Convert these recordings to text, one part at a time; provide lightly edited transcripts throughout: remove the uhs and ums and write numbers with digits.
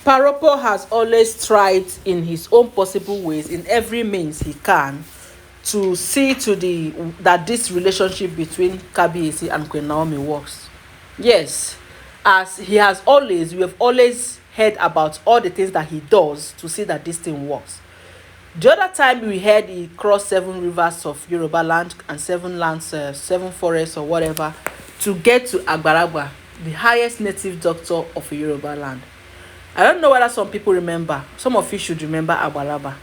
Paropo has always tried in his own possible ways, in every means he can, to see to the that this relationship between Kabiyesi and Queen Naomi works. Yes, as he has always, we have always heard about all the things that he does to see that this thing works. The other time we heard he crossed 7 rivers of Yoruba land and 7 lands, 7 forests or whatever, to get to Agbaragba, the highest native doctor of Yoruba land. I don't know whether some people remember. Some of you should remember Agbaragba.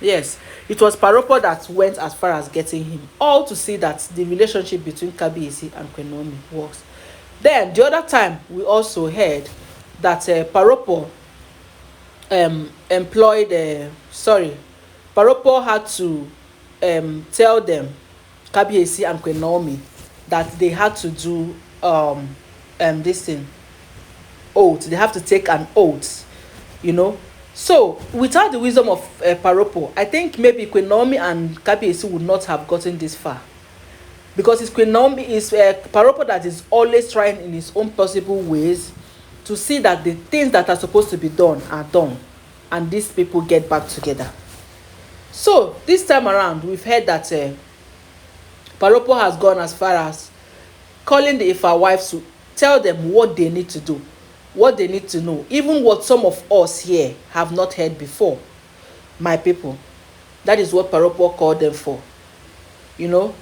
Yes, it was Paropo that went as far as getting him, all to see that the relationship between Kabiyesi and Queen Naomi works. Then the other time we also heard that Paropo employed Paropo had to tell them, Kabiyesi and Queen Naomi, that they had to do this thing, oath. They have to take an oath, you know. So without the wisdom of Paropo, I think maybe Queen Naomi and Kabiyesi would not have gotten this far, because it's Queen Naomi, is Paropo that is always trying in his own possible ways to see that the things that are supposed to be done are done, and these people get back together. So this time around, we've heard that Paropo has gone as far as calling the Ifa wives to tell them what they need to do, what they need to know, even what some of us here have not heard before. My people, that is what Paropo called them for. You know,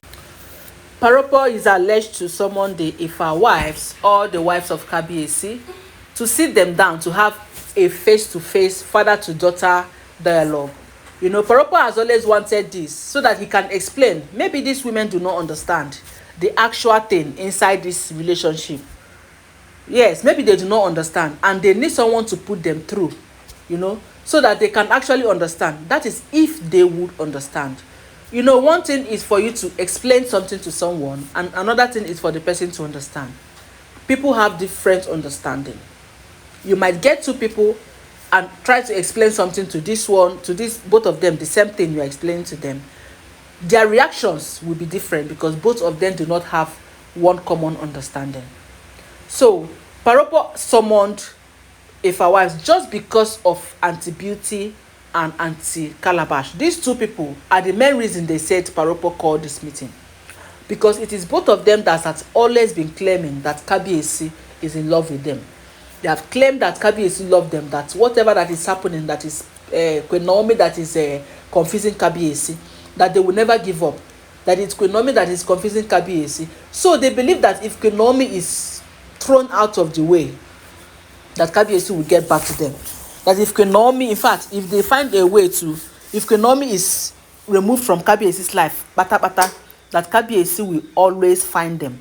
Paropo is alleged to summon the Ifa wives or the wives of Kabiyesi to sit them down to have a face-to-face, father-to-daughter dialogue. You know, Paropo has always wanted this so that he can explain. Maybe these women do not understand the actual thing inside this relationship. Yes, maybe they do not understand and they need someone to put them through, you know, so that they can actually understand. That is if they would understand. You know, one thing is for you to explain something to someone, and another thing is for the person to understand. People have different understanding. You might get two people and try to explain something to this one, to this, both of them, the same thing you are explaining to them. Their reactions will be different because both of them do not have one common understanding. So Paropo summoned Ifa wives just because of Anti-Beauty and Anti-Calabash. These two people are the main reason they said Paropo called this meeting, because it is both of them that has always been claiming that Kabiyesi is in love with them. They have claimed that Kabiyesi loved them, that whatever that is happening, that is Queen Naomi that is confusing Kabiyesi, that they will never give up, that it's Queen Naomi that is confusing Kabiyesi. So they believe that if Queen Naomi is thrown out of the way, that Kabiyesi will get back to them. That if Queen Naomi, in fact, if they find a way to, if Queen Naomi is removed from Kabiyesi's life, that Kabiyesi will always find them.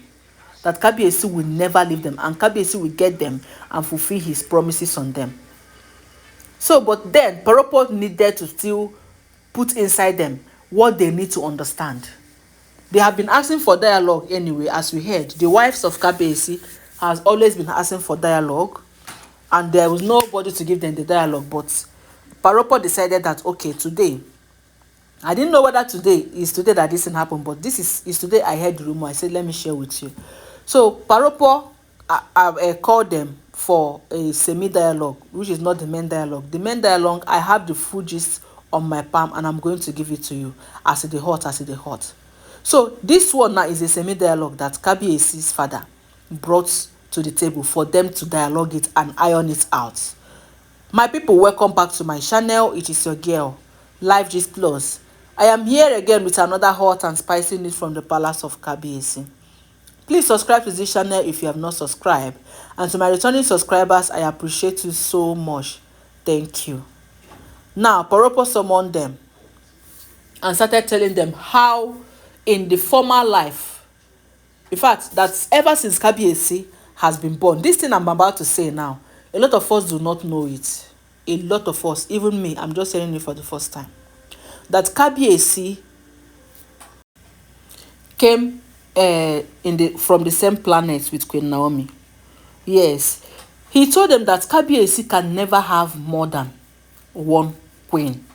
That Kabiyesi will never leave them, and Kabiyesi will get them and fulfill his promises on them. So, but then Paropo needed to still put inside them what they need to understand. They have been asking for dialogue anyway, as we heard. The wives of Kabiyesi has always been asking for dialogue, and there was nobody to give them the dialogue. But Paropo decided that, okay, today, I didn't know whether today is today that this thing happened, but this is today I heard the rumor. I said, let me share with you. So Paropo called them for a semi-dialogue, which is not the main dialogue. The main dialogue, I have the full gist on my palm, and I'm going to give it to you as it is hot. So this one now is a semi-dialogue that Kabiyesi's father brought to the table for them to dialogue it and iron it out. My people, welcome back to my channel. It is your girl, Life Gist Plus. I am here again with another hot and spicy news from the palace of Kabiyesi. Please subscribe to this channel if you have not subscribed. And to my returning subscribers, I appreciate you so much. Thank you. Now, Paropo summoned them and started telling them how in the former life, in fact, that ever since Kabiyesi has been born, this thing I'm about to say now, a lot of us do not know it. A lot of us, even me, I'm just saying it for the first time. That Kabiyesi came from the same planet with Queen Naomi. Yes, he told them that Kabiyesi can never have more than one queen.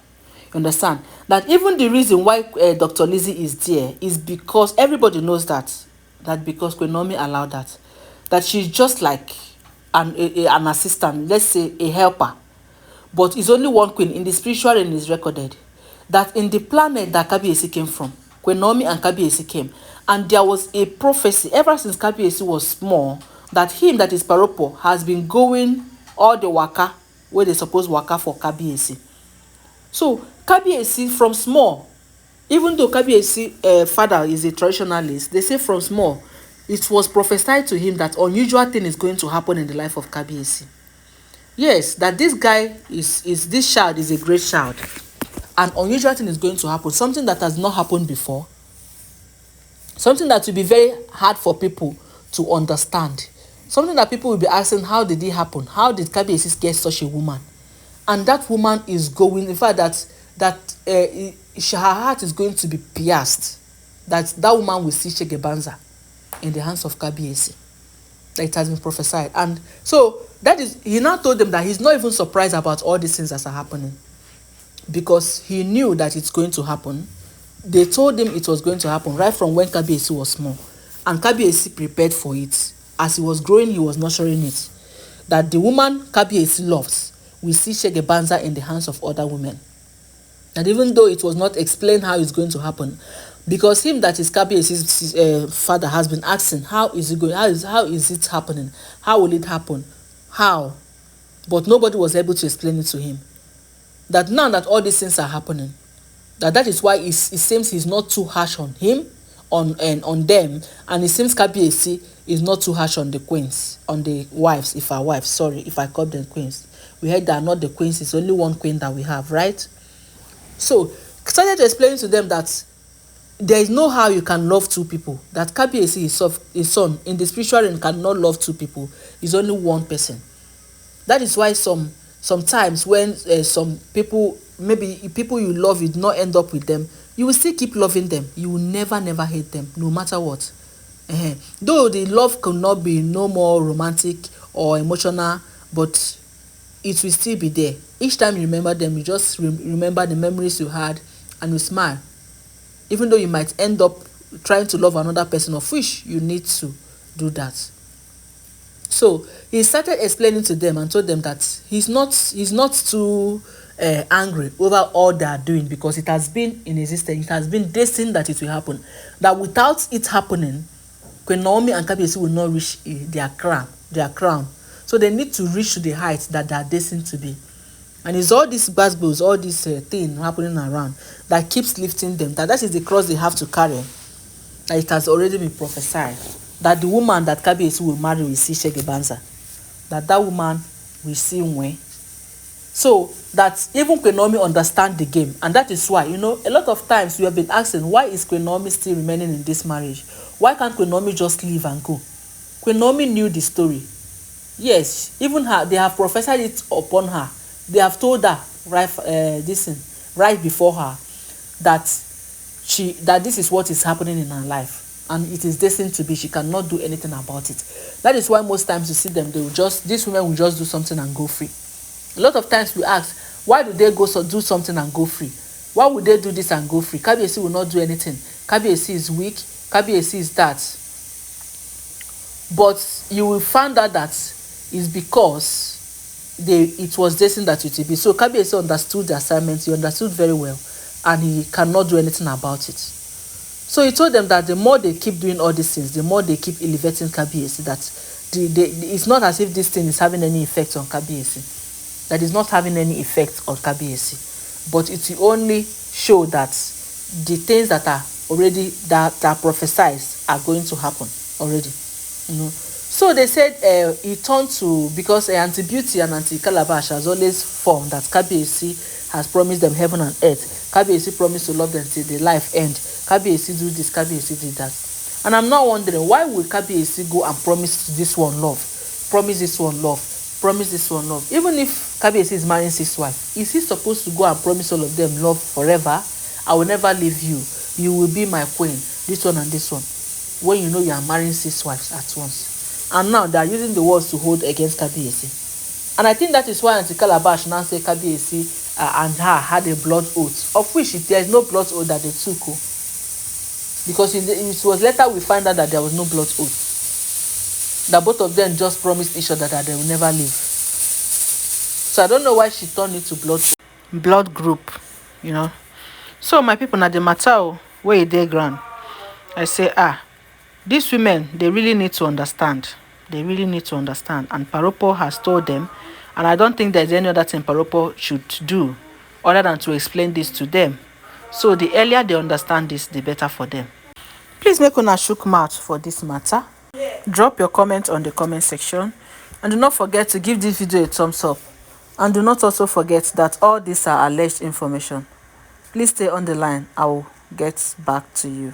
You understand? That even the reason why Dr. Lizzie is there is because everybody knows that because Queen Naomi allowed that she's just like an assistant, let's say a helper, but it's only one queen. In the spiritual realm is recorded that in the planet that Kabiyesi came from, Queen Naomi and Kabiyesi came, and there was a prophecy ever since Kabiyesi was small that him, that is Paropo, has been going all the waka where they suppose waka for Kabiyesi. So Kabiyesi from small, even though Kabiyesi father is a traditionalist, they say from small it was prophesied to him that unusual thing is going to happen in the life of Kabiyesi. Yes, that this guy is this child is a great child. An unusual thing is going to happen, something that has not happened before, something that will be very hard for people to understand, something that people will be asking, how did it happen? How did Kabiyesi get such a woman? And that woman is going, in fact, her heart is going to be pierced, that woman will see Shegebanza in the hands of Kabiyesi. That it has been prophesied. And so that is, he now told them that he's not even surprised about all these things that are happening, because he knew that it's going to happen. They told him it was going to happen right from when Kabiyesi was small, and Kabiyesi prepared for it. As he was growing, he was nurturing it, that the woman Kabiyesi loves will see Shegebanza in the hands of other women. And even though it was not explained how it's going to happen, because him, that is Kabiyesi's father, has been asking, how is it going? How is it happening? How will it happen? How? But nobody was able to explain it to him. That now that all these things are happening, that is why it seems he's not too harsh on him, on them, and it seems Kabiyesi is not too harsh on the queens, on the wives, if I call them queens. We heard that not the queens, it's only one queen that we have, right? So started explaining to them that there is no how you can love two people, that Kabiyesi his son in the spiritual realm cannot love two people. It's only one person. That is why sometimes when some people, maybe people you love, you do not end up with them, you will still keep loving them. You will never hate them, no matter what. Though the love cannot be no more romantic or emotional, but it will still be there. Each time you remember them, you just remember the memories you had, and you smile. Even though you might end up trying to love another person, of which you need to do that. So he started explaining to them and told them that he's not too angry over all they are doing, because it has been in existence. It has been destined that it will happen. That without it happening, Queen Naomi and Kabiyesi will not reach their crown. So they need to reach to the heights that they are destined to be. And it's all these basketballs, all this thing happening around that keeps lifting them. That is the cross they have to carry. That it has already been prophesied. That the woman that Kabiyesi will marry will see Shegebanza. That woman will see Nwe. So that even Queen Naomi understand the game. And that is why, a lot of times we have been asking, why is Queen Naomi still remaining in this marriage? Why can't Queen Naomi just leave and go? Queen Naomi knew the story. Yes, even her, they have prophesied it upon her. They have told her right before her that this is what is happening in her life, and it is destined to be. She cannot do anything about it. That is why most times you see them, these women will just do something and go free. A lot of times we ask, why do they go do something and go free? Why would they do this and go free? Kabiyesi will not do anything. Kabiyesi is weak. Kabiyesi is that. But you will find out that is because it was destined that it would be. So Kabiyesi understood the assignment. He understood very well, and he cannot do anything about it. So he told them that the more they keep doing all these things, the more they keep elevating Kabiyesi. That it's not as if this thing is having any effect on Kabiyesi. That is not having any effect on Kabiyesi, but it will only show that the things that are already that are prophesied are going to happen already. So they said he turned to, because anti-beauty and anti-calabash has always formed, that Kabiyesi has promised them heaven and earth. Kabiyesi promised to love them till the life end. Kabiyesi do this, Kabiyesi did that. And I'm now wondering, why will Kabiyesi go and promise this one love, promise this one love, promise this one love? Even if Kabiyesi is marrying 6 wives, is he supposed to go and promise all of them love forever? I will never leave you. You will be my queen. This one and this one. When you know you are marrying 6 wives at once. And now they are using the words to hold against Kabiyesi. And I think that is why Auntie Calabash now say Kabiyesi and her had a blood oath, of which there is no blood oath that they took. Because it was later we find out that there was no blood oath. That both of them just promised each other that they will never leave. So I don't know why she turned it to blood group, you know. So my people, na the matter where they ground. I say, these women, they really need to understand. They really need to understand. And Paropo has told them, and I don't think there's any other thing Paropo should do other than to explain this to them. So the earlier they understand this, the better for them. Please make una shook mouth for this matter. Drop your comment on the comment section. And do not forget to give this video a thumbs up. And do not also forget that all these are alleged information. Please stay on the line. I will get back to you.